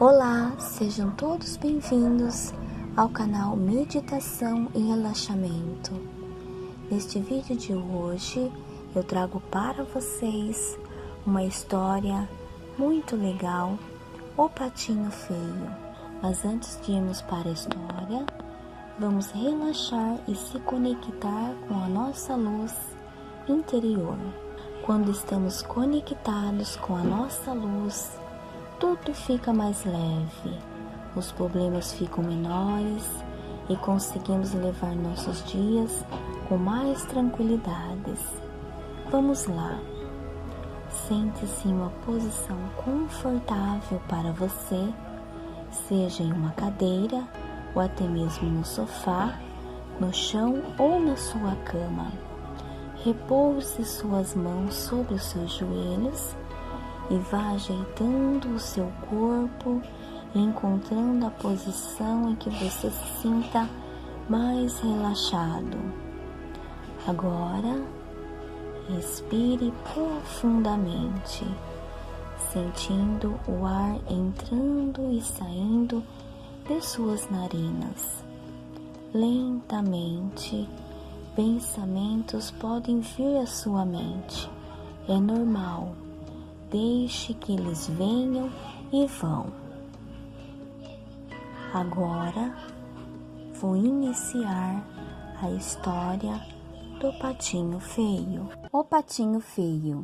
Olá, sejam todos bem-vindos ao canal Meditação e Relaxamento. Neste vídeo de hoje eu trago para vocês uma história muito legal, O Patinho Feio. Mas antes de irmos para a história, vamos relaxar e se conectar com a nossa luz interior. Quando estamos conectados com a nossa luz, tudo fica mais leve, os problemas ficam menores e conseguimos levar nossos dias com mais tranquilidades. Vamos lá. Sente-se em uma posição confortável para você, seja em uma cadeira ou até mesmo no sofá, no chão ou na sua cama. Repouse suas mãos sobre os seus joelhos e vá ajeitando o seu corpo e encontrando a posição em que você se sinta mais relaxado. Agora, respire profundamente, sentindo o ar entrando e saindo de suas narinas. Lentamente, pensamentos podem vir à sua mente. É normal. Deixe que eles venham e vão. Agora vou iniciar a história do Patinho Feio. O Patinho Feio.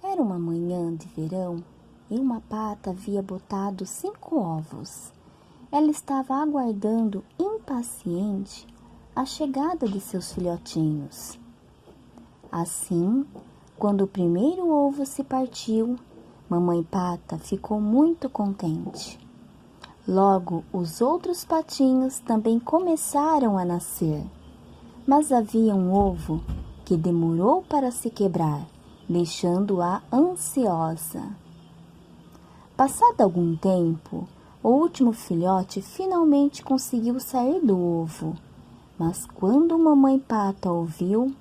Era uma manhã de verão e uma pata havia botado 5 ovos. Ela estava aguardando impaciente a chegada de seus filhotinhos. Assim, quando o primeiro ovo se partiu, Mamãe Pata ficou muito contente. Logo, os outros patinhos também começaram a nascer. Mas havia um ovo que demorou para se quebrar, deixando-a ansiosa. Passado algum tempo, o último filhote finalmente conseguiu sair do ovo. Mas quando Mamãe Pata ouviu,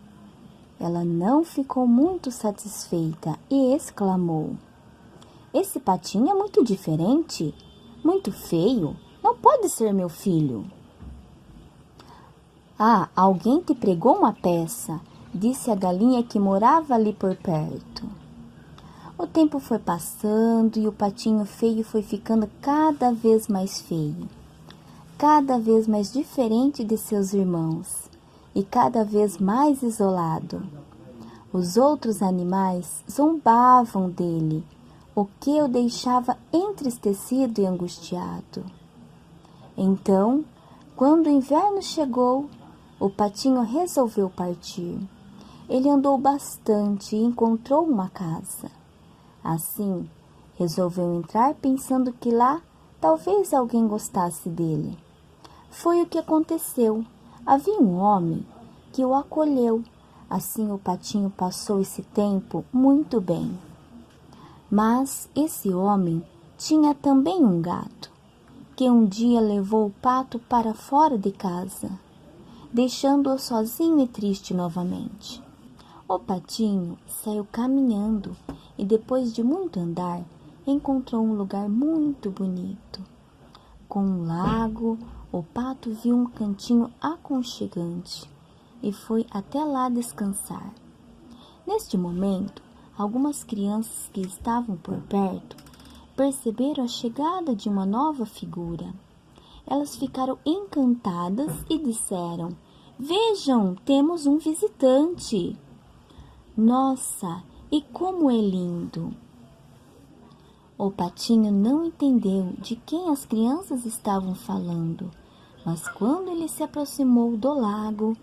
ela não ficou muito satisfeita e exclamou: "Esse patinho é muito diferente, muito feio, não pode ser meu filho." "Ah, alguém te pregou uma peça", disse a galinha que morava ali por perto. O tempo foi passando e o patinho feio foi ficando cada vez mais feio, cada vez mais diferente de seus irmãos e cada vez mais isolado. Os outros animais zombavam dele, o que o deixava entristecido e angustiado. Então, quando o inverno chegou, o patinho resolveu partir. Ele andou bastante e encontrou uma casa. Assim, resolveu entrar pensando que lá talvez alguém gostasse dele. Foi o que aconteceu. Havia um homem que o acolheu. Assim o patinho passou esse tempo muito bem. Mas esse homem tinha também um gato, que um dia levou o pato para fora de casa, deixando-o sozinho e triste novamente. O patinho saiu caminhando e depois de muito andar, encontrou um lugar muito bonito. Com um lago, o pato viu um cantinho aconchegante e foi até lá descansar. Neste momento, algumas crianças que estavam por perto perceberam a chegada de uma nova figura. Elas ficaram encantadas e disseram: "Vejam, temos um visitante! Nossa, e como é lindo!" O patinho não entendeu de quem as crianças estavam falando, mas quando ele se aproximou do lago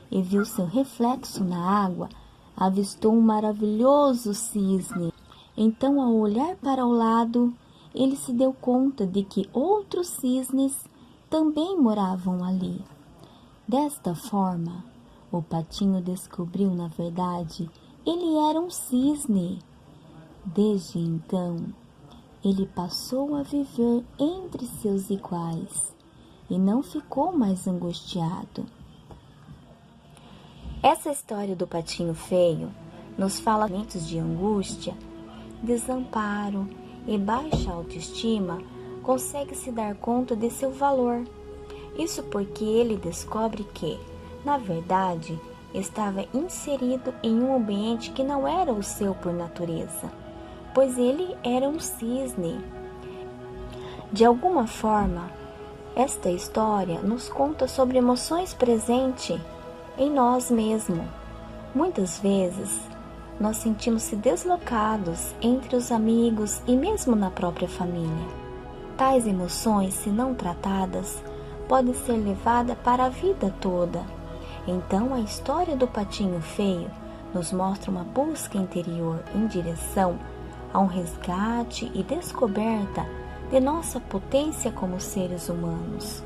e viu seu reflexo na água, avistou um maravilhoso cisne. Então, ao olhar para o lado, ele se deu conta de que outros cisnes também moravam ali. Desta forma, o patinho descobriu, na verdade, ele era um cisne. Desde então, ele passou a viver entre seus iguais e não ficou mais angustiado. Essa história do patinho feio nos fala momentos de angústia, desamparo e baixa autoestima consegue se dar conta de seu valor. Isso porque ele descobre que, na verdade, estava inserido em um ambiente que não era o seu por natureza, pois ele era um cisne. De alguma forma, esta história nos conta sobre emoções presentes em nós mesmos. Muitas vezes, nós sentimos-se deslocados entre os amigos e mesmo na própria família. Tais emoções, se não tratadas, podem ser levadas para a vida toda. Então, a história do Patinho Feio nos mostra uma busca interior em direção a um resgate e descoberta de nossa potência como seres humanos,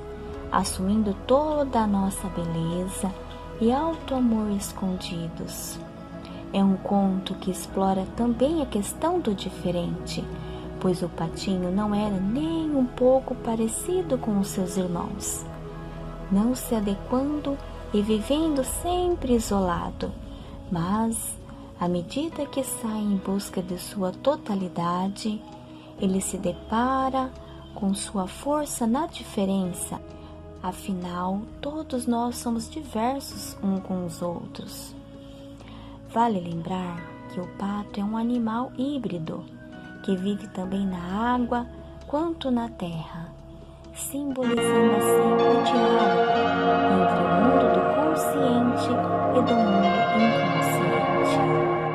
assumindo toda a nossa beleza e alto amor escondidos. É um conto que explora também a questão do diferente, pois o patinho não era nem um pouco parecido com os seus irmãos, não se adequando e vivendo sempre isolado, mas, à medida que sai em busca de sua totalidade, ele se depara com sua força na diferença. Afinal, todos nós somos diversos uns com os outros. Vale lembrar que o pato é um animal híbrido, que vive também na água quanto na terra, simbolizando assim o diálogo entre o mundo do consciente e do mundo inconsciente.